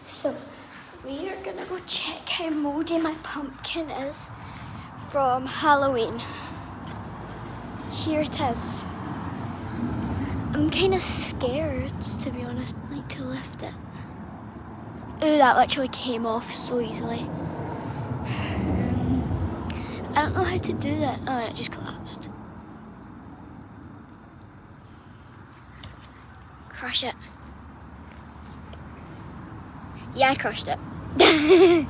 So we are gonna go check how mouldy my pumpkin is from Halloween. Here it is. I'm kind of scared, to be honest. I like to lift it. Ooh, that literally came off so easily. I don't know how to do that. Oh, and it just collapsed. Crush it. Yeah, I crushed it.